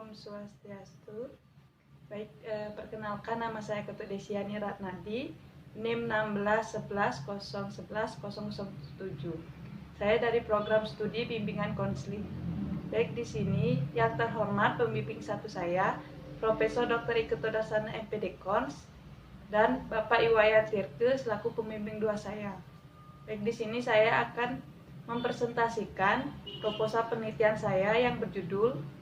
Om Swastiastu. Baik, perkenalkan nama saya Ketut Desiani Ratnadi, NIM 1611011007. Saya dari program studi bimbingan konseling. Baik, di sini yang terhormat pembimbing satu saya, Profesor Dr. Ike Todasana MPD Kons, dan Bapak Iwaya Tirke selaku pembimbing dua saya. Baik, di sini saya akan mempresentasikan proposal penelitian saya yang berjudul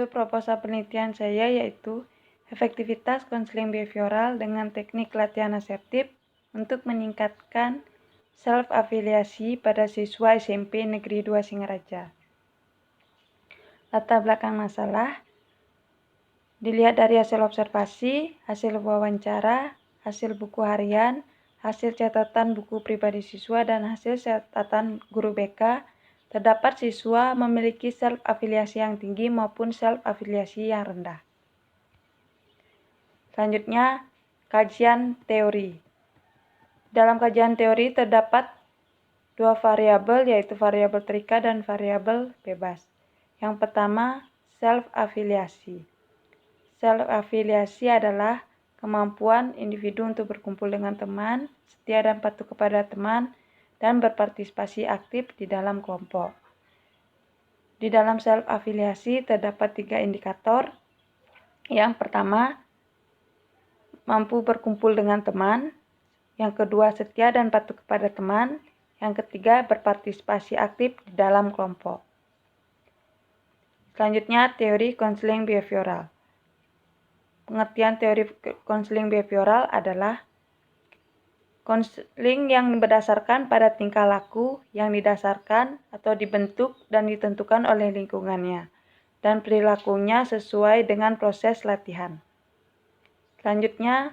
proposal penelitian saya yaitu efektivitas konseling behavioral dengan teknik latihan asertif untuk meningkatkan self-afiliasi pada siswa SMP Negeri 2 Singaraja. Latar belakang masalah dilihat dari hasil observasi, hasil wawancara, hasil buku harian, hasil catatan buku pribadi siswa, dan hasil catatan guru BK. Terdapat siswa memiliki self-afiliasi yang tinggi maupun self-afiliasi yang rendah. Selanjutnya, kajian teori. Dalam kajian teori terdapat dua variabel, yaitu variabel terikat dan variabel bebas. Yang pertama, self-afiliasi. Self-afiliasi adalah kemampuan individu untuk berkumpul dengan teman, setia dan patuh kepada teman, dan berpartisipasi aktif di dalam kelompok. Di dalam self-afiliasi terdapat 3 indikator. Yang pertama, mampu berkumpul dengan teman. Yang kedua, setia dan patuh kepada teman. Yang ketiga, berpartisipasi aktif di dalam kelompok. Selanjutnya, teori konseling behavioral. Pengertian teori konseling behavioral adalah konseling yang berdasarkan pada tingkah laku yang didasarkan atau dibentuk dan ditentukan oleh lingkungannya, dan perilakunya sesuai dengan proses latihan. Selanjutnya,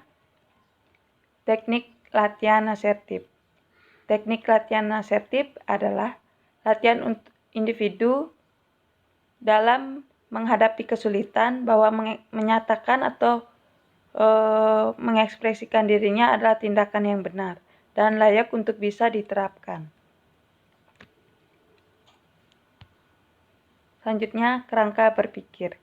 teknik latihan asertif. Teknik latihan asertif adalah latihan untuk individu dalam menghadapi kesulitan bahwa menyatakan atau mengekspresikan dirinya adalah tindakan yang benar dan layak untuk bisa diterapkan. Selanjutnya, kerangka berpikir.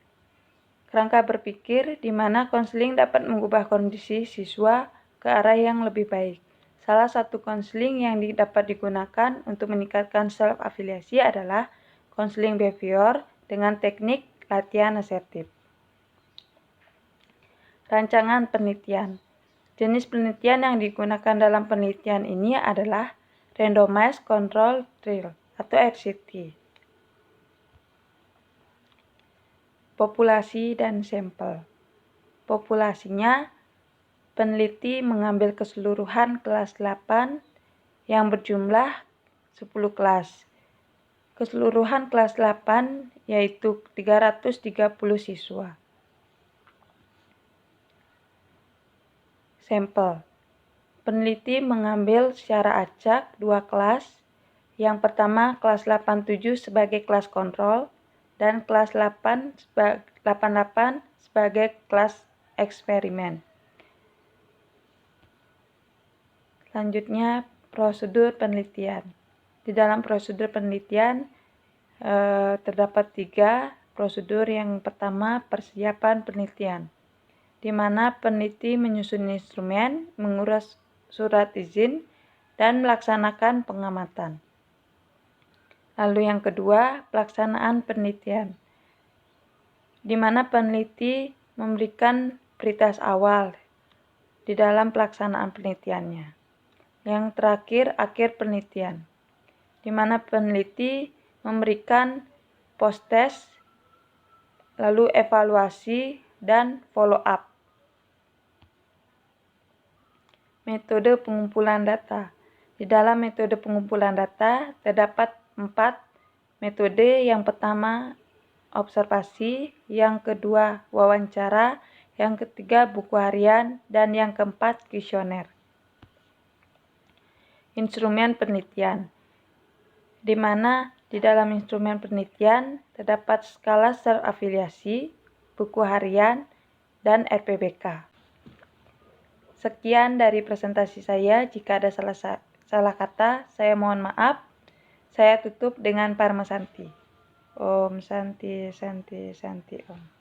Kerangka berpikir di mana konseling dapat mengubah kondisi siswa ke arah yang lebih baik. Salah satu konseling yang dapat digunakan untuk meningkatkan self-afiliasi adalah konseling behavior dengan teknik latihan asertif. Rancangan penelitian. Jenis penelitian yang digunakan dalam penelitian ini adalah Randomized Control Trial atau RCT. Populasi dan sampel. Populasinya, peneliti mengambil keseluruhan kelas 8 yang berjumlah 10 kelas. Keseluruhan kelas 8 yaitu 330 siswa. Sampel. Peneliti mengambil secara acak 2 kelas. Yang pertama kelas 87 sebagai kelas kontrol dan kelas 88 sebagai kelas eksperimen. Selanjutnya, prosedur penelitian. Di dalam prosedur penelitian terdapat 3 prosedur. Yang pertama, persiapan penelitian, di mana peneliti menyusun instrumen, mengurus surat izin, dan melaksanakan pengamatan. Lalu yang kedua, pelaksanaan penelitian, di mana peneliti memberikan prioritas awal di dalam pelaksanaan penelitiannya. Yang terakhir, akhir penelitian, di mana peneliti memberikan post-test, lalu evaluasi, dan follow-up. Metode pengumpulan data. Di dalam metode pengumpulan data terdapat 4 metode. Yang pertama, observasi. Yang kedua, wawancara. Yang ketiga, buku harian. Dan yang keempat, kuesioner. Instrumen penelitian, di mana di dalam instrumen penelitian terdapat skala self-afiliasi, buku harian, dan RPBK. Sekian dari presentasi saya. Jika ada salah kata, saya mohon maaf. Saya tutup dengan Parmasanti. Om Santi Santi Santi Om.